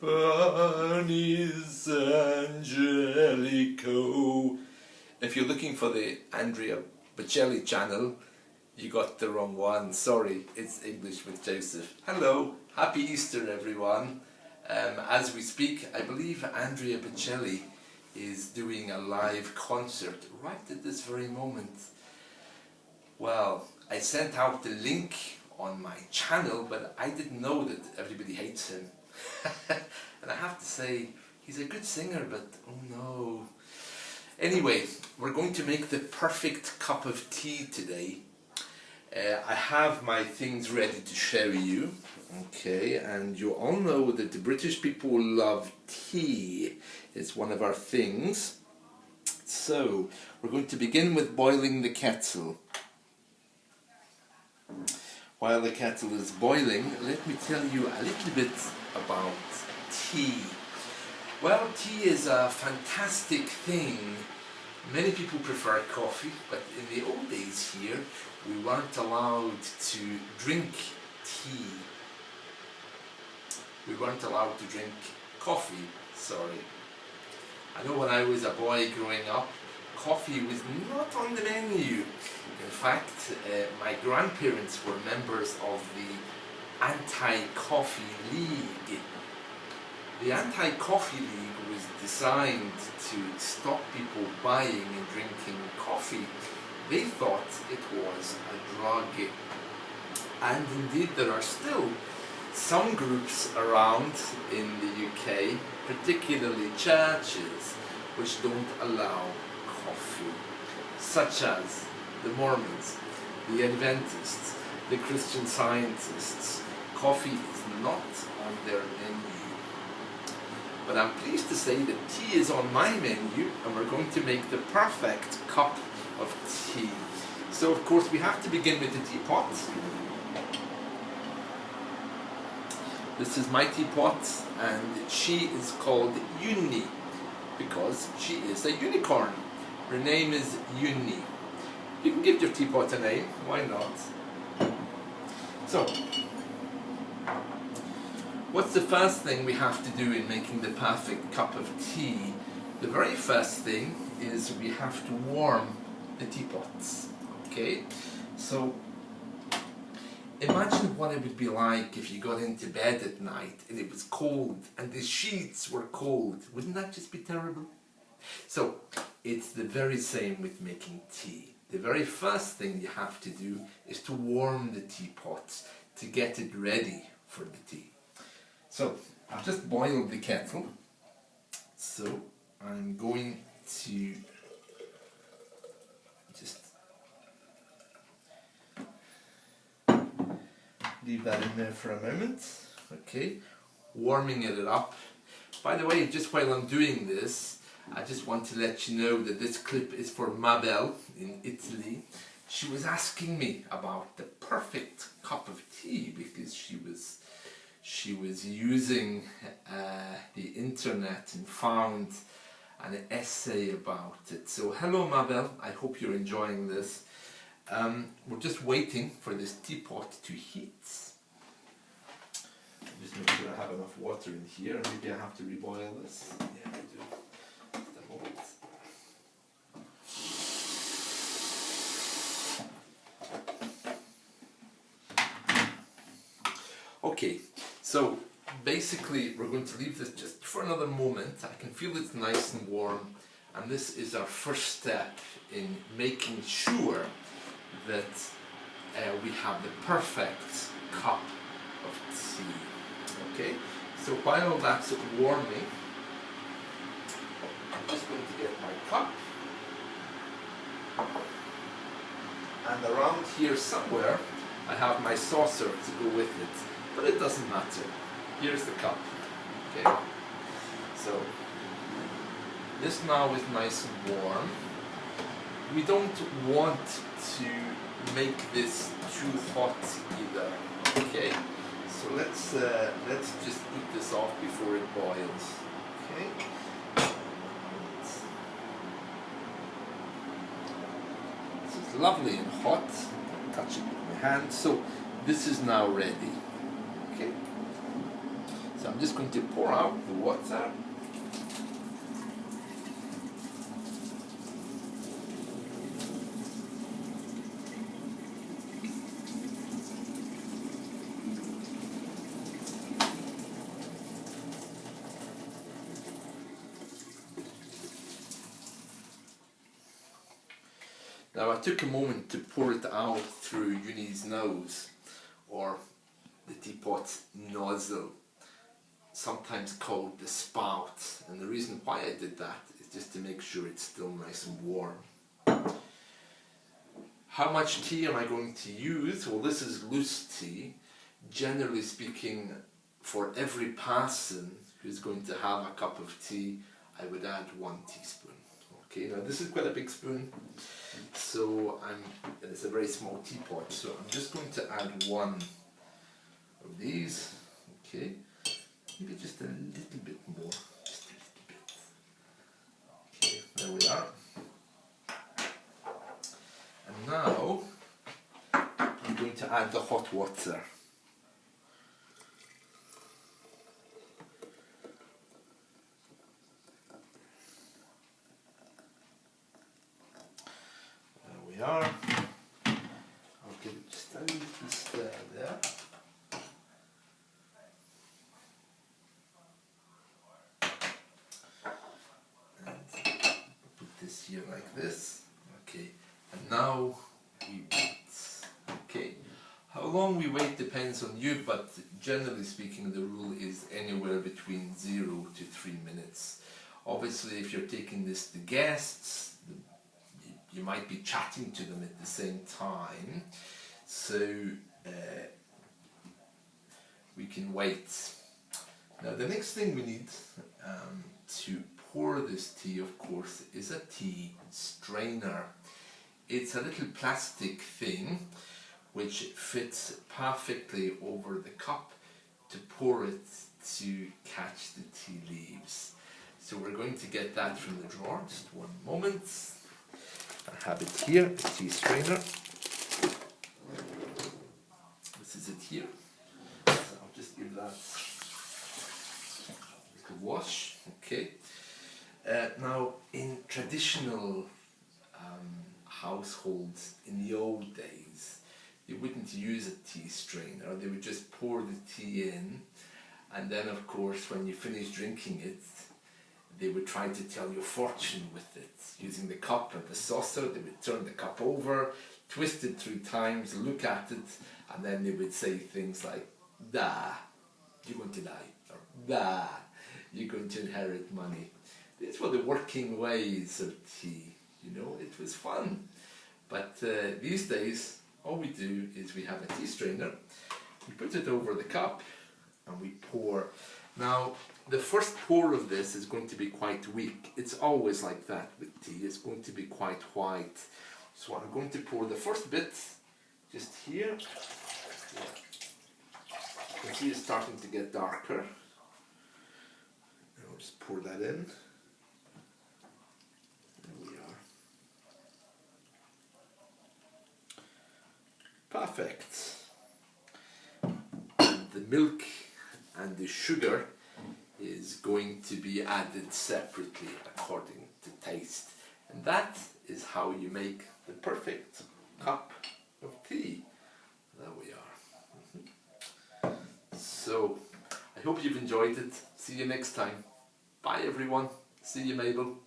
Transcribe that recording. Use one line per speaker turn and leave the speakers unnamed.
Panis Angelico. If you're looking for the Andrea Bocelli channel, you got the wrong one. Sorry, it's English with Joseph. Hello, happy Easter everyone. As we speak, I believe Andrea Bocelli is doing a live concert right at this very moment. Well, I sent out the link on my channel, but I didn't know that everybody hates him. And I have to say, he's a good singer, but oh no. Anyway, we're going to make the perfect cup of tea today. I have my things ready to show you. Okay, and you all know that the British people love tea. It's one of our things. So, we're going to begin with boiling the kettle. While the kettle is boiling, let me tell you a little bit about tea. Well, tea is a fantastic thing. Many people prefer coffee, but in the old days here, we weren't allowed to drink tea. We weren't allowed to drink coffee, sorry. I know when I was a boy growing up, coffee was not on the menu. In fact, my grandparents were members of the Anti-Coffee League. The Anti-Coffee League was designed to stop people buying and drinking coffee. They thought it was a drug. And indeed there are still some groups around in the UK, particularly churches, which don't allow coffee, such as the Mormons, the Adventists, the Christian Scientists. Coffee is not on their menu. But I'm pleased to say that tea is on my menu, and we're going to make the perfect cup of tea. So of course we have to begin with the teapot. This is my teapot, and she is called Uni because she is a unicorn. Her name is Uni. You can give your teapot a name, why not? So, what's the first thing we have to do in making the perfect cup of tea? The very first thing is we have to warm the teapots. Okay? So, imagine what it would be like if you got into bed at night and it was cold and the sheets were cold. Wouldn't that just be terrible? So, it's the very same with making tea. The very first thing you have to do is to warm the teapots to get it ready for the tea. So, I've just boiled the kettle. So, I'm going to just leave that in there for a moment. Okay, warming it up. By the way, just while I'm doing this, I just want to let you know that this clip is for Mabel in Italy. She was asking me about the perfect cup of tea because she was using the internet and found an essay about it. So hello Mabel, I hope you're enjoying this. We're just waiting for this teapot to heat. Just make sure I have enough water in here. Maybe I have to reboil this. Yeah, I do. Just a moment. Okay, so basically we're going to leave this just for another moment. I can feel it's nice and warm, and this is our first step in making sure that we have the perfect cup of tea. Okay, so while that's warming, I'm just going to get my cup, and around here somewhere I have my saucer to go with it, but it doesn't matter. Here's the cup. Okay, so this now is nice and warm. We don't want to make this too hot either. Okay, so let's just put this off before it boils. Okay, this is lovely and hot. Touch it with my hand. So this is now ready. Okay, so I'm I'm just going to pour out the water. Now I took a moment to pour it out through Uni's nose, or the teapot's nozzle, sometimes called the spout, and the reason why I did that is just to make sure it's still nice and warm. How much tea am I going to use? Well, this is loose tea. Generally speaking, for every person who's going to have a cup of tea, I would add 1 teaspoon. Okay, now this is quite a big spoon, so it's a very small teapot, so I'm just going to add 1 of these. Okay, maybe just a little bit more, just a little bit. Okay, there we are. And now I'm going to add the hot water. There we are. I'll give it just a little stir there. This here like this. Okay, and now we wait. Okay, how long we wait depends on you, but generally speaking the rule is anywhere between 0 to 3 minutes. Obviously if you're taking this to guests, you might be chatting to them at the same time, so we can wait. Now the next thing we need to pour this tea, of course, is a tea strainer. It's a little plastic thing which fits perfectly over the cup to pour it to catch the tea leaves. So we're going to get that from the drawer, just 1 moment. I have it here, a tea strainer. This is it here. So I'll just give that a little wash. Okay. Now, in traditional households in the old days, they wouldn't use a tea strainer. They would just pour the tea in, and then of course when you finish drinking it, they would try to tell your fortune with it. Using the cup and the saucer, they would turn the cup over, twist it 3 times, look at it, and then they would say things like, "Da, you're going to die," or "Da, you're going to inherit money." These were the working ways of tea, you know, it was fun. But these days, all we do is we have a tea strainer, we put it over the cup, and we pour. Now, the first pour of this is going to be quite weak. It's always like that with tea, it's going to be quite white. So I'm going to pour the first bit just here. Yeah. You can see it's starting to get darker. I'll just pour that in. There we are. Perfect. And the milk and the sugar is going to be added separately according to taste. And that is how you make the perfect cup of tea. There we are. So, I hope you've enjoyed it. See you next time. Bye everyone. See you, Mabel.